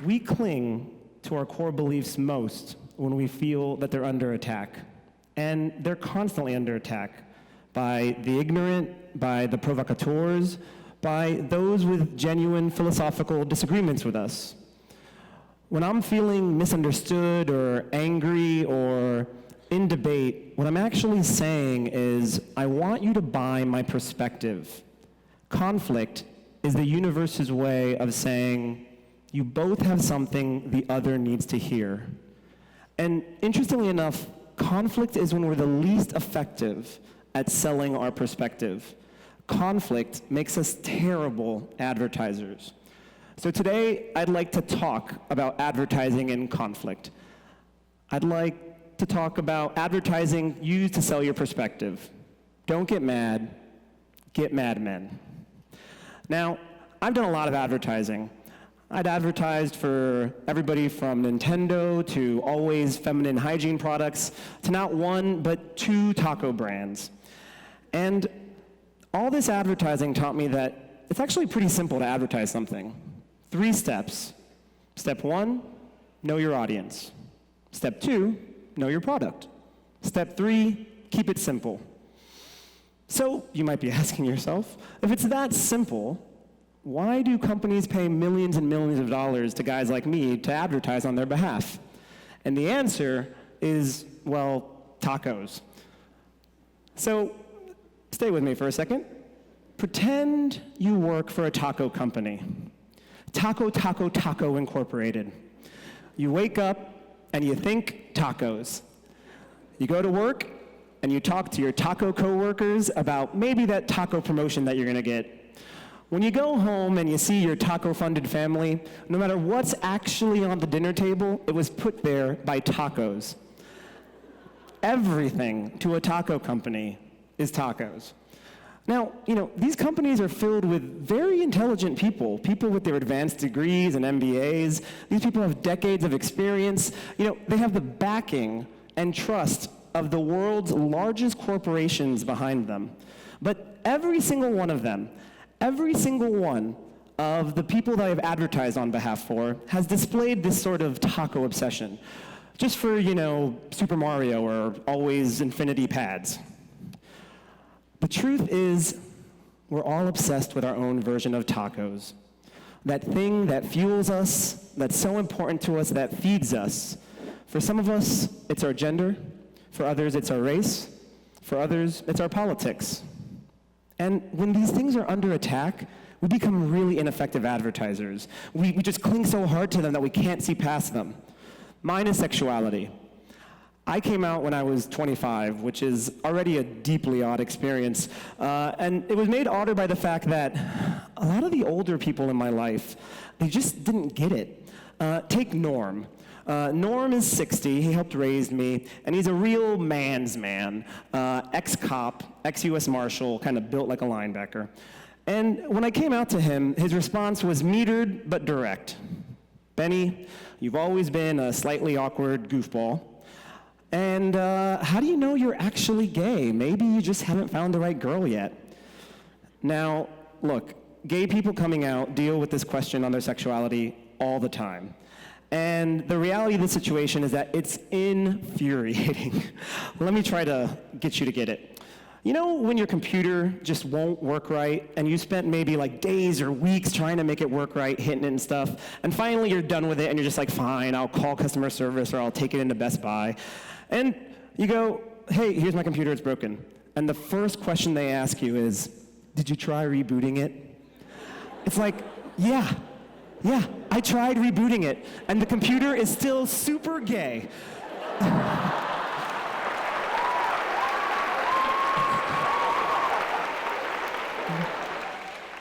We cling to our core beliefs most when we feel that they're under attack. And they're constantly under attack by the ignorant, by the provocateurs, by those with genuine philosophical disagreements with us. When I'm feeling misunderstood or angry or in debate, what I'm actually saying is, I want you to buy my perspective. Conflict is the universe's way of saying, you both have something the other needs to hear. And interestingly enough, conflict is when we're the least effective at selling our perspective. Conflict makes us terrible advertisers. So today, I'd like to talk about advertising in conflict. I'd like to talk about advertising used to sell your perspective. Don't get mad, get mad men. Now, I've done a lot of advertising. I'd advertised for everybody from Nintendo to Always feminine hygiene products to not one, but 2 taco brands. And all this advertising taught me that it's actually pretty simple to advertise something. 3 steps. Step 1, know your audience. Step 2, know your product. Step 3, keep it simple. So you might be asking yourself, if it's that simple, why do companies pay millions and millions of dollars to guys like me to advertise on their behalf? And the answer is, well, tacos. So stay with me for a second. Pretend you work for a taco company. Taco, Taco, Taco Incorporated. You wake up and you think tacos. You go to work and you talk to your taco coworkers about maybe that taco promotion that you're gonna get. When you go home and you see your taco-funded family, no matter what's actually on the dinner table, it was put there by tacos. Everything to a taco company is tacos. Now, these companies are filled with very intelligent people with their advanced degrees and MBAs. These people have decades of experience. They have the backing and trust of the world's largest corporations behind them. But every single one of them, every single one of the people that I've advertised on behalf for has displayed this sort of taco obsession. Just for, Super Mario or Always Infinity pads. The truth is, we're all obsessed with our own version of tacos. That thing that fuels us, that's so important to us, that feeds us. For some of us, it's our gender. For others, it's our race. For others, it's our politics. And when these things are under attack, we become really ineffective advertisers. We just cling so hard to them that we can't see past them. Mine is sexuality. I came out when I was 25, which is already a deeply odd experience. And it was made odder by the fact that a lot of the older people in my life, they just didn't get it. Take Norm. Norm is 60, he helped raise me, and he's a real man's man. Ex-cop, ex-US Marshal, kind of built like a linebacker. And when I came out to him, his response was metered but direct. Benny, you've always been a slightly awkward goofball. And how do you know you're actually gay? Maybe you just haven't found the right girl yet. Now, look, gay people coming out deal with this question on their sexuality all the time. And the reality of the situation is that it's infuriating. Let me try to get you to get it. When your computer just won't work right, and you spent maybe like days or weeks trying to make it work right, hitting it and stuff, and finally you're done with it, and you're just like, fine, I'll call customer service, or I'll take it into Best Buy. And you go, hey, here's my computer, it's broken. And the first question they ask you is, did you try rebooting it? It's like, yeah, I tried rebooting it, and the computer is still super gay.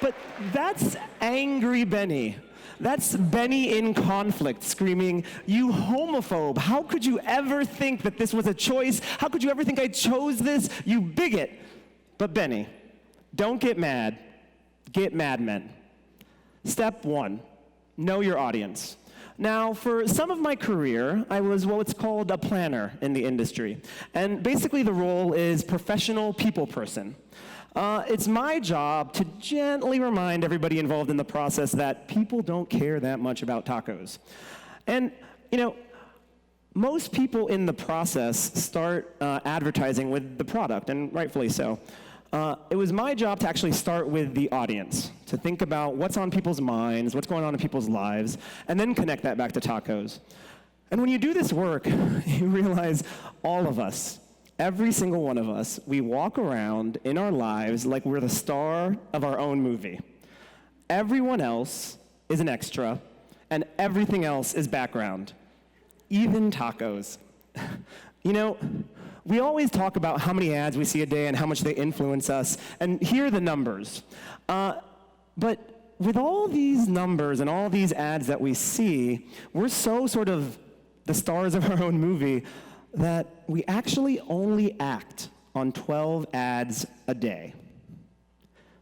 But that's angry Benny. That's Benny in conflict, screaming, you homophobe, how could you ever think that this was a choice? How could you ever think I chose this, you bigot? But Benny, don't get mad, get mad men. Step 1, know your audience. Now, for some of my career, I was what's called a planner in the industry. And basically the role is professional people person. It's my job to gently remind everybody involved in the process that people don't care that much about tacos. And, most people in the process start advertising with the product, and rightfully so. It was my job to actually start with the audience, to think about what's on people's minds, what's going on in people's lives, and then connect that back to tacos. And when you do this work, you realize all of us, every single one of us, we walk around in our lives like we're the star of our own movie. Everyone else is an extra, and everything else is background, even tacos. We always talk about how many ads we see a day and how much they influence us, and here are the numbers. But with all these numbers and all these ads that we see, we're so sort of the stars of our own movie that we actually only act on 12 ads a day.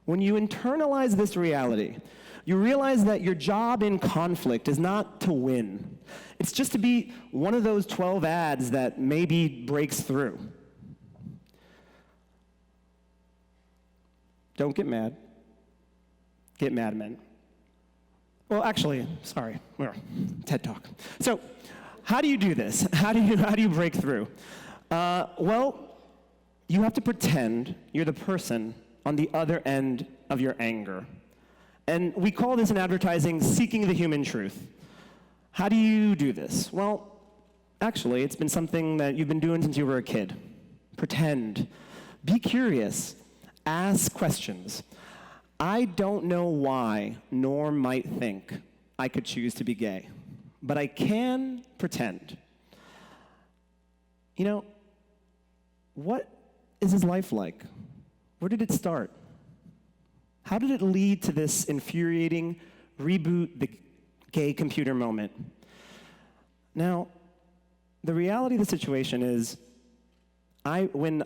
When you internalize this reality, you realize that your job in conflict is not to win. It's just to be one of those 12 ads that maybe breaks through. Don't get mad. Get mad, men. Well, actually, sorry, TED Talk. So, how do you do this? How do you break through? Well, you have to pretend you're the person on the other end of your anger. And we call this in advertising seeking the human truth. How do you do this? Well, actually, it's been something that you've been doing since you were a kid. Pretend. Be curious. Ask questions. I don't know why Norm might think I could choose to be gay, but I can pretend. What is his life like? Where did it start? How did it lead to this infuriating reboot the gay computer moment? Now, the reality of the situation is, when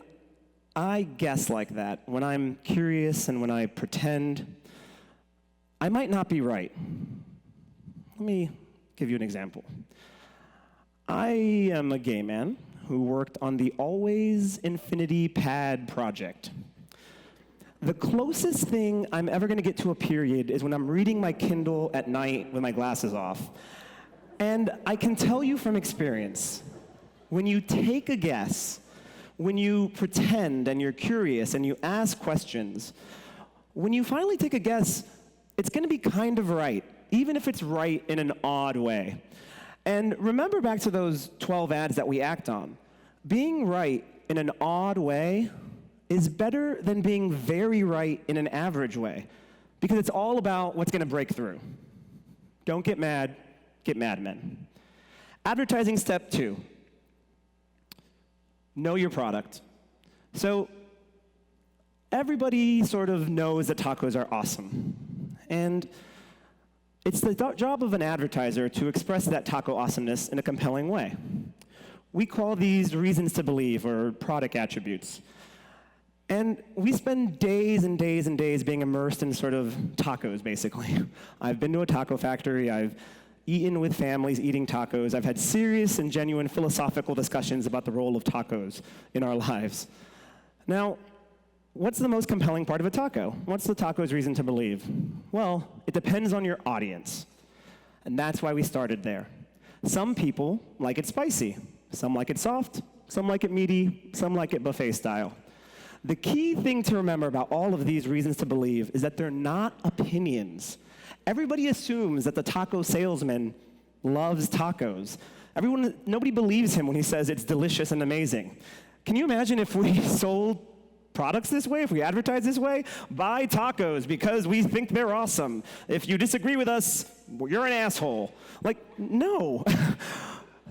I guess like that, when I'm curious and when I pretend, I might not be right. Let me give you an example. I am a gay man who worked on the Always Infinity Pad project. The closest thing I'm ever going to get to a period is when I'm reading my Kindle at night with my glasses off. And I can tell you from experience, when you take a guess, when you pretend and you're curious and you ask questions, when you finally take a guess, it's going to be kind of right, even if it's right in an odd way. And remember back to those 12 ads that we act on. Being right in an odd way is better than being very right in an average way, because it's all about what's going to break through. Don't get mad, get mad, men. Advertising step 2. Know your product. So everybody sort of knows that tacos are awesome. And it's the job of an advertiser to express that taco awesomeness in a compelling way. We call these reasons to believe, or product attributes. And we spend days and days and days being immersed in sort of tacos, basically. I've been to a taco factory. I've eaten with families eating tacos. I've had serious and genuine philosophical discussions about the role of tacos in our lives. Now, what's the most compelling part of a taco? What's the taco's reason to believe? Well, it depends on your audience. And that's why we started there. Some people like it spicy. Some like it soft. Some like it meaty. Some like it buffet style. The key thing to remember about all of these reasons to believe is that they're not opinions. Everybody assumes that the taco salesman loves tacos. Nobody believes him when he says it's delicious and amazing. Can you imagine if we sold products this way, if we advertise this way? Buy tacos because we think they're awesome. If you disagree with us, you're an asshole. No.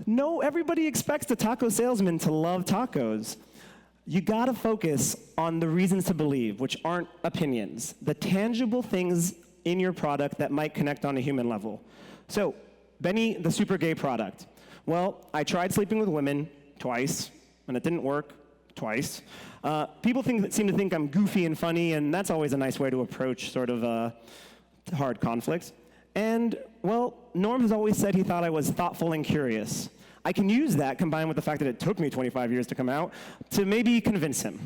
No, everybody expects the taco salesman to love tacos. You gotta focus on the reasons to believe, which aren't opinions, the tangible things in your product that might connect on a human level. So, Benny, the super gay product. Well, I tried sleeping with women twice, and it didn't work twice. People seem to think I'm goofy and funny, and that's always a nice way to approach sort of hard conflicts. And, well, Norm has always said he thought I was thoughtful and curious. I can use that, combined with the fact that it took me 25 years to come out, to maybe convince him.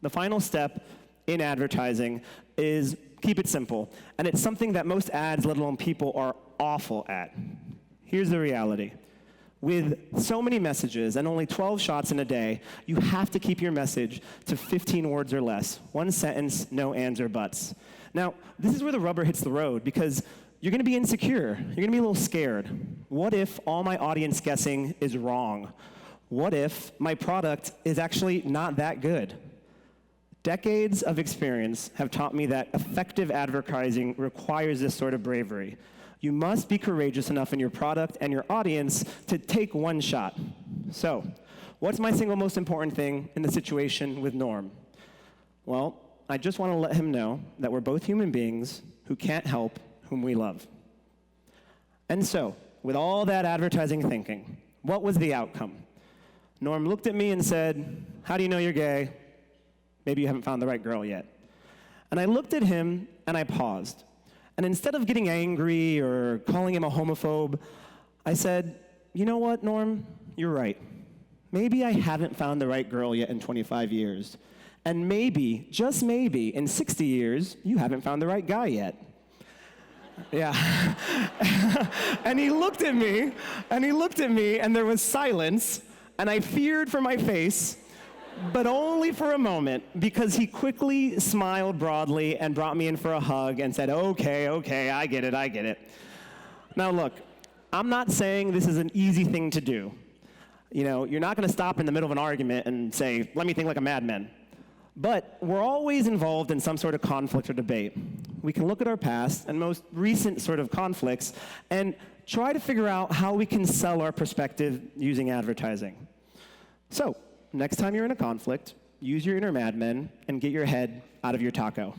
The final step in advertising is keep it simple. And it's something that most ads, let alone people, are awful at. Here's the reality. With so many messages and only 12 shots in a day, you have to keep your message to 15 words or less. One sentence, no ands or buts. Now, this is where the rubber hits the road, because you're going to be insecure. You're going to be a little scared. What if all my audience guessing is wrong? What if my product is actually not that good? Decades of experience have taught me that effective advertising requires this sort of bravery. You must be courageous enough in your product and your audience to take one shot. So, what's my single most important thing in the situation with Norm? Well, I just want to let him know that we're both human beings who can't help whom we love. And so, with all that advertising thinking, what was the outcome? Norm looked at me and said, "How do you know you're gay? Maybe you haven't found the right girl yet." And I looked at him and I paused. And instead of getting angry or calling him a homophobe, I said, "You know what, Norm? You're right. Maybe I haven't found the right girl yet in 25 years. And maybe, just maybe, in 60 years, you haven't found the right guy yet." Yeah. And he looked at me, and there was silence, and I feared for my face, but only for a moment, because he quickly smiled broadly and brought me in for a hug and said, okay, I get it. Now look, I'm not saying this is an easy thing to do. You know, you're not going to stop in the middle of an argument and say, "Let me think like a madman." But we're always involved in some sort of conflict or debate. We can look at our past and most recent sort of conflicts and try to figure out how we can sell our perspective using advertising. So, next time you're in a conflict, use your inner madman and get your head out of your taco.